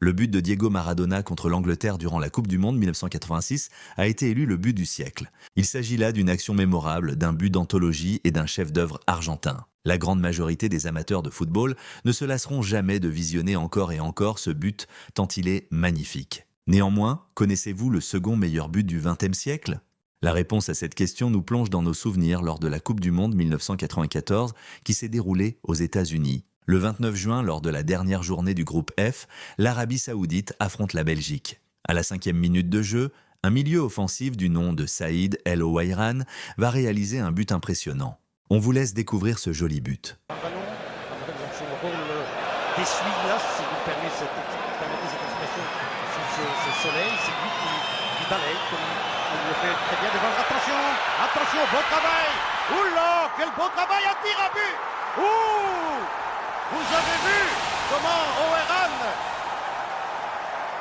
Le but de Diego Maradona contre l'Angleterre durant la Coupe du Monde 1986 a été élu le but du siècle. Il s'agit là d'une action mémorable, d'un but d'anthologie et d'un chef-d'œuvre argentin. La grande majorité des amateurs de football ne se lasseront jamais de visionner encore et encore ce but tant il est magnifique. Néanmoins, connaissez-vous le second meilleur but du XXe siècle ? La réponse à cette question nous plonge dans nos souvenirs lors de la Coupe du Monde 1994 qui s'est déroulée aux États-Unis. Le 29 juin, lors de la dernière journée du groupe F, l'Arabie Saoudite affronte la Belgique. À la 5e minute de jeu, un milieu offensif du nom de Saïd El Ouaïran va réaliser un but impressionnant. On vous laisse découvrir ce joli but. Un ballon, dans son rôle d'essuie-glace, si vous permettez cette expression, sous ce soleil, c'est lui qui balaye, comme il le fait très bien devant. Attention, beau travail. Oula, quel beau travail, un tir à but. Ouh, vous avez vu comment Ouaïran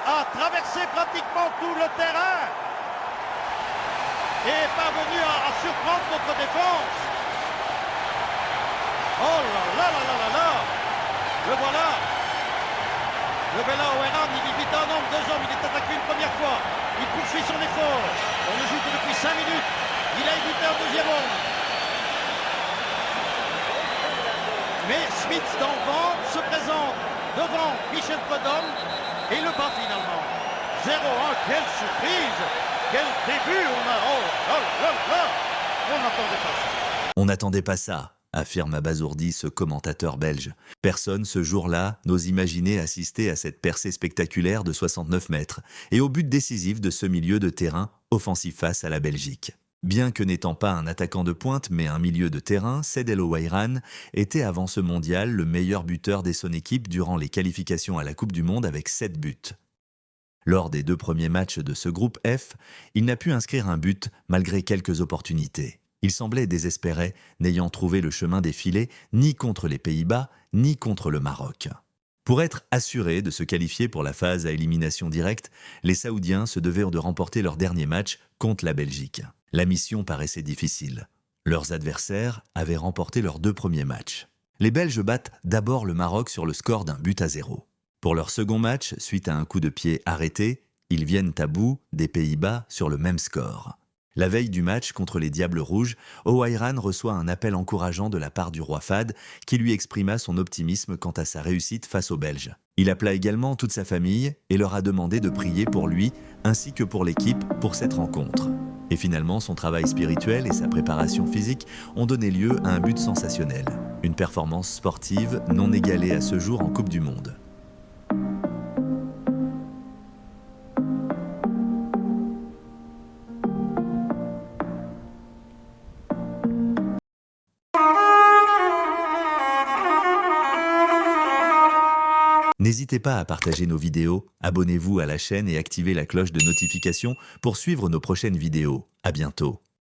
a traversé pratiquement tout le terrain et est parvenu à surprendre notre défense. Oh là là là là là là. Le voilà. Le Bella Ouaïran, il est vite un homme, 2 hommes, il est attaqué une première fois. Il poursuit son effort. On ne joue que depuis 5 minutes. Il a évité un deuxième homme. Mais Smith d'Enfant se présente devant Michel Prudhomme et le bat finalement. 0-1, quelle surprise. Quel début on a. Oh là là là. On n'attendait pas ça. On n'attendait pas ça, affirme abasourdi ce commentateur belge. Personne, ce jour-là, n'ose imaginer assister à cette percée spectaculaire de 69 mètres et au but décisif de ce milieu de terrain offensif face à la Belgique. Bien que n'étant pas un attaquant de pointe mais un milieu de terrain, Saïd El Ouaïran était avant ce mondial le meilleur buteur de son équipe durant les qualifications à la Coupe du Monde avec 7 buts. Lors des 2 premiers matchs de ce groupe F, il n'a pu inscrire un but malgré quelques opportunités. Il semblait désespéré, n'ayant trouvé le chemin des filets ni contre les Pays-Bas, ni contre le Maroc. Pour être assurés de se qualifier pour la phase à élimination directe, les Saoudiens se devaient de remporter leur dernier match contre la Belgique. La mission paraissait difficile. Leurs adversaires avaient remporté leurs 2 premiers matchs. Les Belges battent d'abord le Maroc sur le score d'1-0. Pour leur second match, suite à un coup de pied arrêté, ils viennent à bout des Pays-Bas sur le même score. La veille du match contre les Diables Rouges, Ouaïran reçoit un appel encourageant de la part du roi Fahd qui lui exprima son optimisme quant à sa réussite face aux Belges. Il appela également toute sa famille et leur a demandé de prier pour lui ainsi que pour l'équipe pour cette rencontre. Et finalement, son travail spirituel et sa préparation physique ont donné lieu à un but sensationnel. Une performance sportive non égalée à ce jour en Coupe du Monde. N'hésitez pas à partager nos vidéos, abonnez-vous à la chaîne et activez la cloche de notification pour suivre nos prochaines vidéos. À bientôt.